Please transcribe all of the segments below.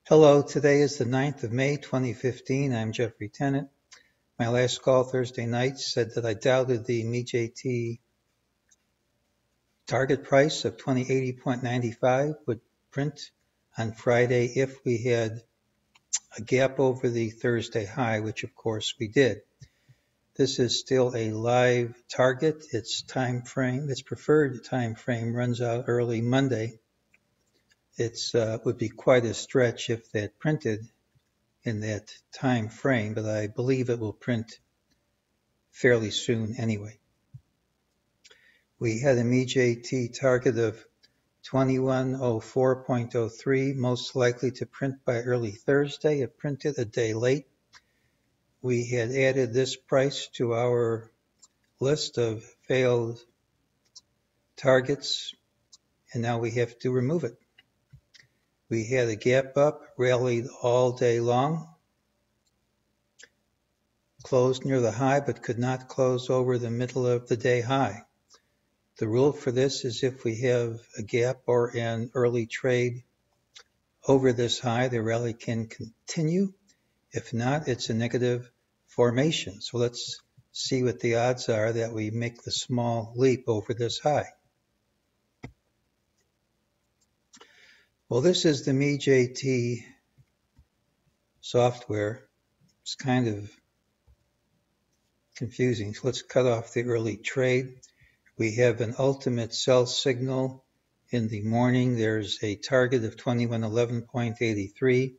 Hello, today is the 9th of May 2015. I'm Jeffrey Tennant. My last call Thursday night said that I doubted the mejt target price of 2080.95 would print on Friday if we had a gap over the Thursday high, which of course we did. This is still a live target. Its preferred time frame runs out early Monday. It would be quite a stretch if that printed in that time frame, but I believe it will print fairly soon anyway. We had a mejt target of 2104.03, most likely to print by early Thursday. It printed a day late. We had added this price to our list of failed targets, and now we have to remove it. We had a gap up, rallied all day long, closed near the high, but could not close over the middle of the day high. The rule for this is if we have a gap or an early trade over this high, the rally can continue. If not, it's a negative formation. So let's see what the odds are that we make the small leap over this high. Well, this is the mejt software. It's kind of confusing. So let's cut off the early trade. We have an ultimate sell signal in the morning. There's a target of 2111.83.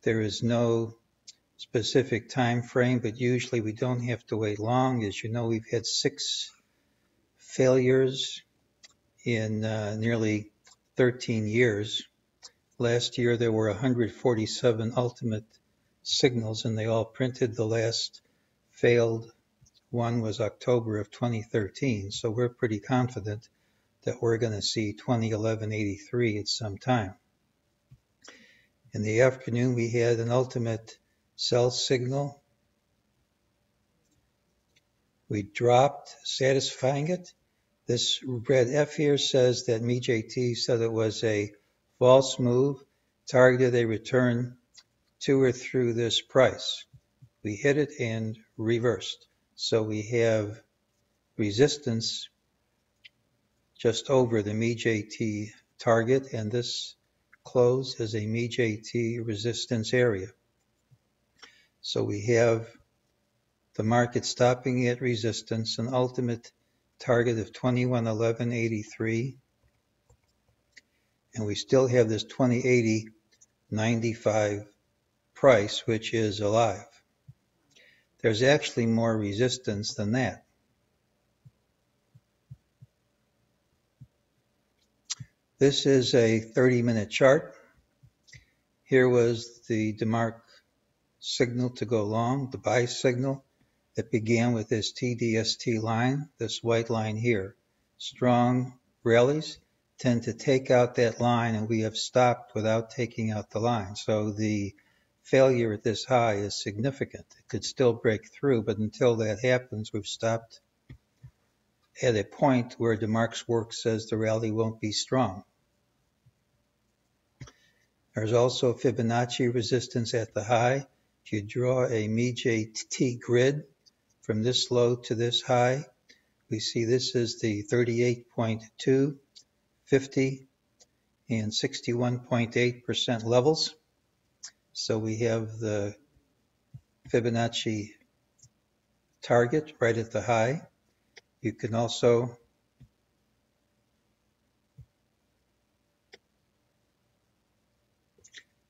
There is no specific time frame, but usually we don't have to wait long. As you know, we've had 6 failures in nearly 13 years. Last year there were 147 ultimate signals, and they all printed. The last failed one was October of 2013, so we're pretty confident that we're going to see 2011.83 at some time. In the afternoon, we had an ultimate sell signal. We dropped, satisfying it. This red F here says that mejt said it was a false move, targeted a return to or through this price. We hit it and reversed. So we have resistance just over the mejt target, and this close is a mejt resistance area. So we have the market stopping at resistance, an ultimate target of 2111.83, and we still have this 2080.95 price, which is alive. There's actually more resistance than that. This is a 30-minute chart. Here was the DeMark signal to go long, the buy signal that began with this TDST line, this white line here. Strong rallies tend to take out that line, and we have stopped without taking out the line. So the failure at this high is significant. It could still break through, but until that happens, we've stopped at a point where DeMark's work says the rally won't be strong. There's also Fibonacci resistance at the high. If you draw a mejt grid from this low to this high, we see this is the 38.2, 50, and 61.8% levels. So we have the Fibonacci target right at the high. You can also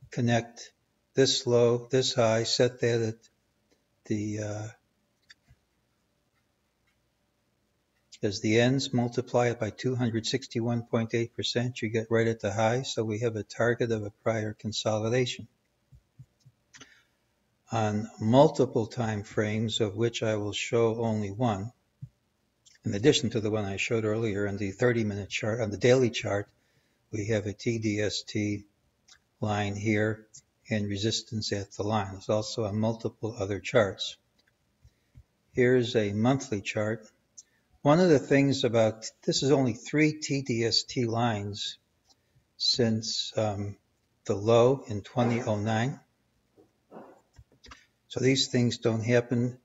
connect this low, this high, set that at the as the ends, multiply it by 261.8%, you get right at the high. So we have a target of a prior consolidation. On multiple time frames, of which I will show only one, in addition to the one I showed earlier on the 30-minute chart, on the daily chart, we have a TDST line here and resistance at the line. There's also on multiple other charts. Here's a monthly chart. One of the things about this is only 3 TDST lines since the low in 2009. So these things don't happen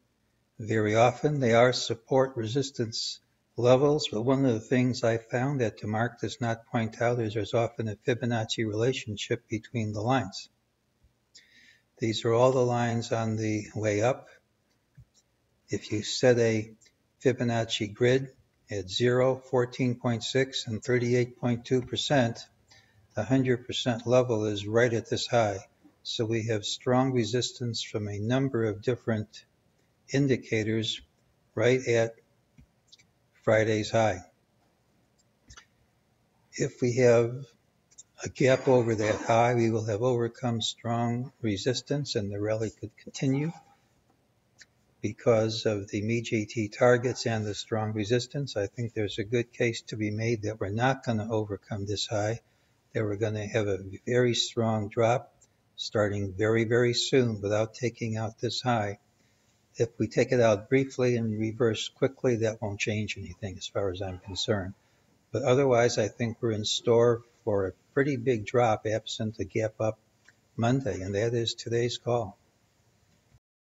very often. They are support resistance levels, but one of the things I found that DeMark does not point out is there's often a Fibonacci relationship between the lines. These are all the lines on the way up. If you set a Fibonacci grid at 0, 14.6, and 38.2%, the 100% level is right at this high. So we have strong resistance from a number of different indicators right at Friday's high. If we have a gap over that high, we will have overcome strong resistance and the rally could continue because of the mejt targets and the strong resistance. I think there's a good case to be made that we're not going to overcome this high, that we're going to have a very strong drop starting very, very soon without taking out this high. If we take it out briefly and reverse quickly, that won't change anything as far as I'm concerned. But otherwise, I think we're in store for a pretty big drop absent a gap up Monday, and that is today's call.